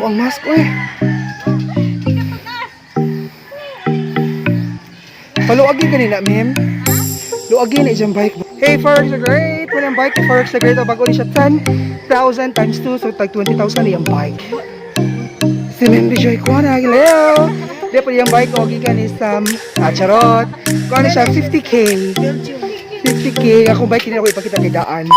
ang mask, uy. Paluagin kanina, ma'am. Luagin na isang bike. Hey, Forex the Great! Kung yung bike ni Forex the Great, bago niya siya 10,000 times 2, so tag 20,000 na yung bike. Si Ma'am Bijoy ko na, hello! Di pa yung bike, huwag ka ni Sam. Charot! Kung ano siya, 50k. 50k. Ako bike, hindi ako ipakita kay Daan.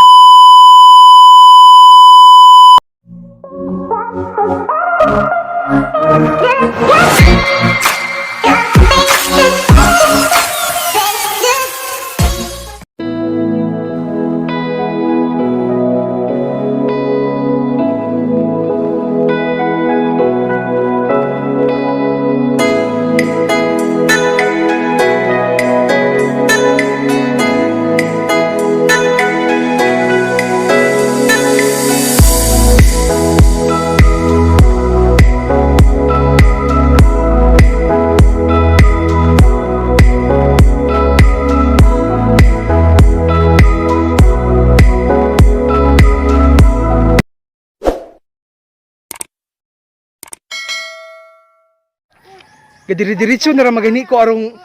Gadiri-diritso na ramagani ko arong.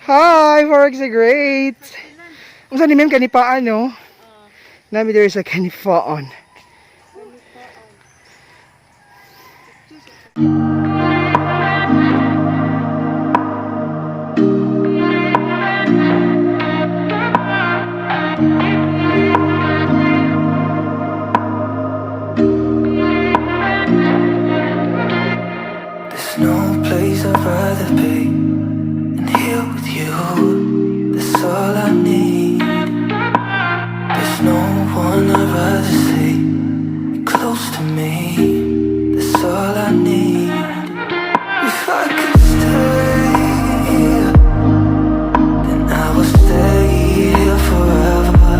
Hi, Forex the Great. Kung saan ni ma'am kanipaan, no? Nami there is a kanipaan. No place I'd rather be than here with you. That's all I need. There's no one I'd rather see close to me. That's all I need. If I could stay, then I would stay here forever.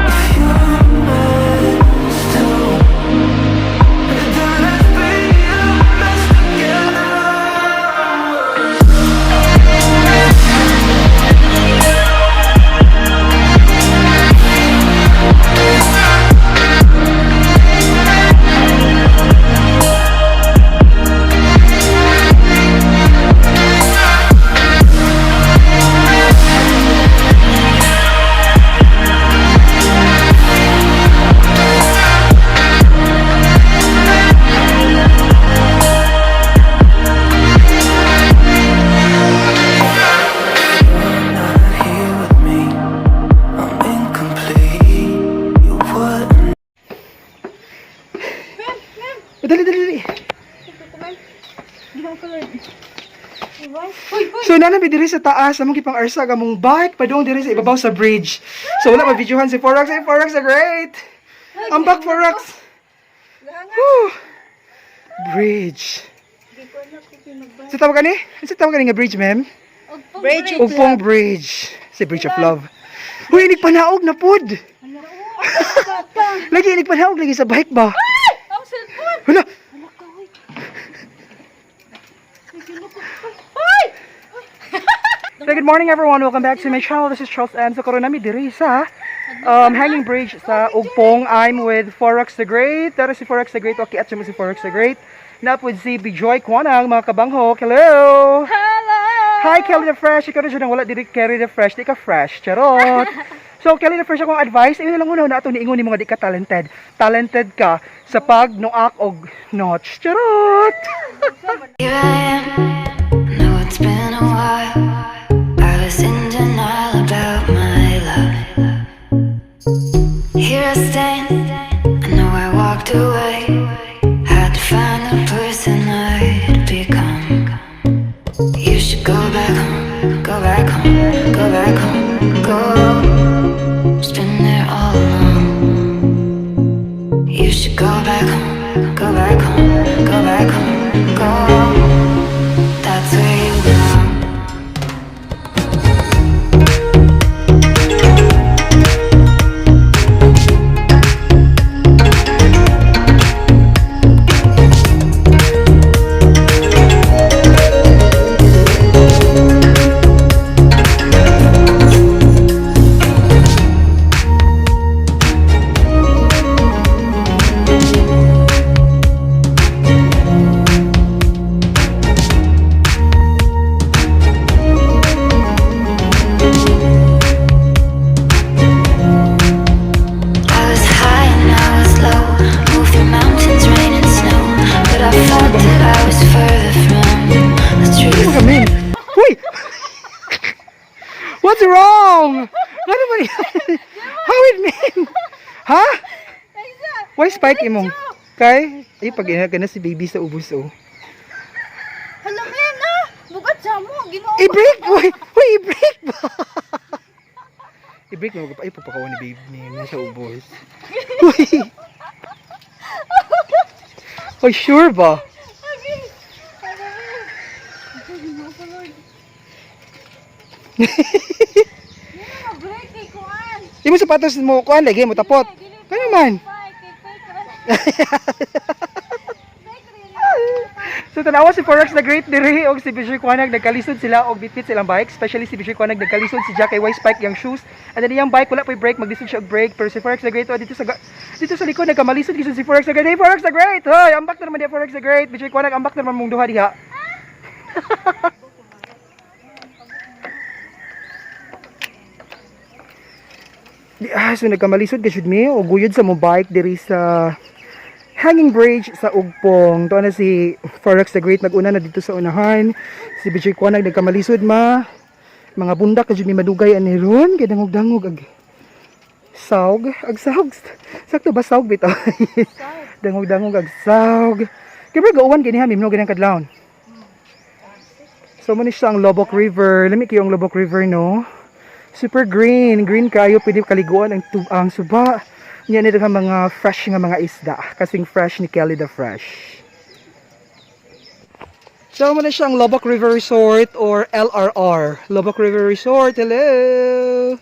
If you're meant to, then let's be a mess together. Dali. So nanabi diri sa taas, among kipang arsag among bike padung diri sa ibabaw sa bridge. So wala ma-videohan si Forex. Hey, Forex the Great. I'm back, Forex. Woo. Bridge. Sa tawag kani? Sa tawag kani nga bridge, ma'am? Ugpong Bridge. Si Bridge of Love. Uy, inig panaog na pod. Lagi inig panaog lagi sa bike ba? Hala. So good morning everyone, welcome back to my channel. This is Charles and so karon nami diri sa hanging bridge sa Ugpong. I'm with Forex the Great. Tara si Forex the Great, okay at si Forex the Great. Nap with si Bijoy Kwanang, mga kabangho. Hello! Hello! Hi Kelly the Fresh, ikaw na dyan ang wala diri carry the fresh, di ka fresh, charot. So Kelly the Fresh, akong advice, ayun lang una na ito niingon ni mga di ka talented. Talented ka sa pag noak og notch, charot. Here I am, know it's been a while. I was in denial about my love. Here I stand, I know I walked away. Had to find the person I'd become. You should go back home, go back home, go back home, go. Just been there all along. You should go back home, go back home, go back home, go. That's where you belong. spike imong. Kay, pag ina ka na si baby sa ubos, oh. Hala, men, ah! Bugat siya mo, ginoo. I-break! Uy, i-break ba? I-break mo, ay, papakawan ni baby niya nasa ubos. Uy! Uy, sure ba? Break kay kuan. Di mo sapatos mo, kuhan, lagi mo tapot. Ano man? So tanawa si Forex the Great diri og si Bishoy Kuanag nagkalisod sila og bitbit silang bike, especially si Bishoy Kuanag nagkalisod si Jack kay Spike yung shoes. And then yung bike wala pa break, maglisod siya og brake, pero si Forex the Great dito sa likod nagkamalisod gisod si Forex the Great. Hey Forex the Great. Hoy, ambak na naman di Forex the Great. Bishoy Kuanag ambak na naman mong duha diha. So nagkamalisod ka should me o guyod sa mo bike diri sa hanging bridge sa Ugpong. Doon na si Forex the Great naguna na dito sa unahan. Si Bishoy Kuanag nagkamalisod mga bundak ka may madugay ani ron kay dangog-dangog ag saug. Sakto ba saug bitaw? Dangog-dangog ag saug. Kaya ba gauwan kini ha mimno ganang kadlawon. So mo ni siya ang LOBOC River. Lami kayo ang LOBOC River no. Super green kayo, pwede kaliguan ang suba. Yan ito nga mga fresh nga mga isda. Kasing fresh ni Kelly the Fresh. So muna siyang LOBOC River Resort or LRR. LOBOC River Resort, hello!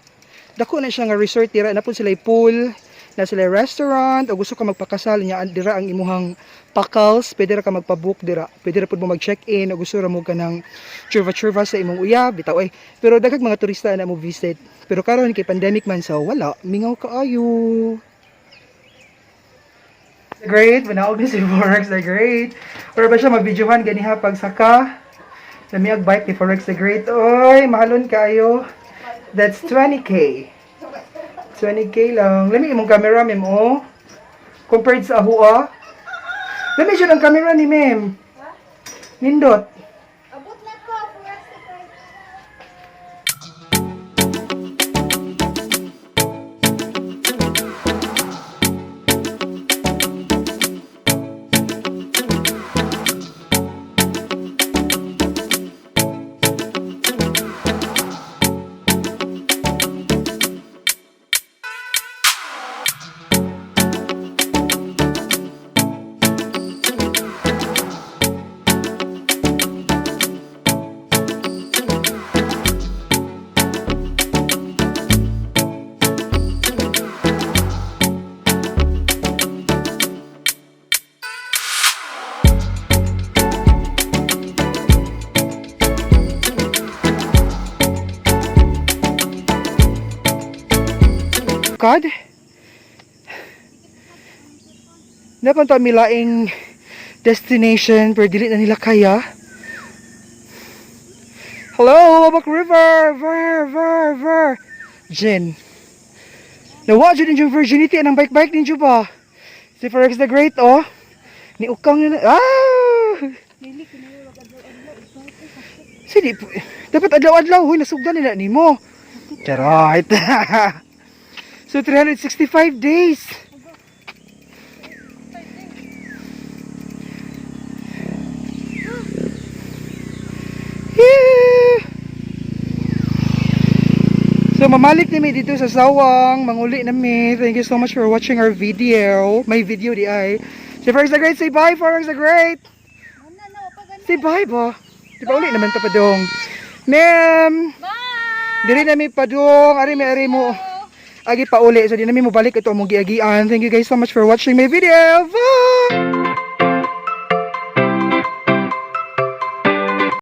Dako na siya nga resort, tira na po sila pool, na sila restaurant, o gusto ka magpakasal niya, dira ang imuhang pakals, pwede ra ka magpabook dira, pwede ra po mo mag-check-in, o gusto ra mo ka ng churva sa imong uyab, bitaw ay. Pero daghang mga turista na mo visit. Pero karon kay pandemic man so wala, mingaw kaayo. Great, manaog ni si Forex the Great. Pero ba siya mag-videohan ganiha pagsaka? Lamiag bike ni Forex the Great. Oy, mahalon kayo. That's 20k. 20k lang. Lami imong camera, mem, oh. Compared sa ahua. Lami siya ng camera ni mem. Nindot. Abot na ko, Forex the Great. God. Dapat to milaing destination pero dili na nila kaya. Hello, LOBOC River. Ver. Jen. Nawa dyan yung virginity anang bike ninyo ba? Si Forex the Great, oh. Ni ukang yun. Sige, dapat adlaw-adlaw. Huy, nasugdan nila ni mo. Charot. So 365 days. So mamalik nami dito sa Sawang, manguli nami. Thank you so much for watching our video. My video di ay. Si Forex the Great, say bye Forex the Great. Say bye ba? Di ba uli naman ta padong. Ma'am. Bye! Diri nami padong, ari mo. Agi pa uli, so di namin mo balik ito mong giagian. Thank you guys so much for watching my video. Bye!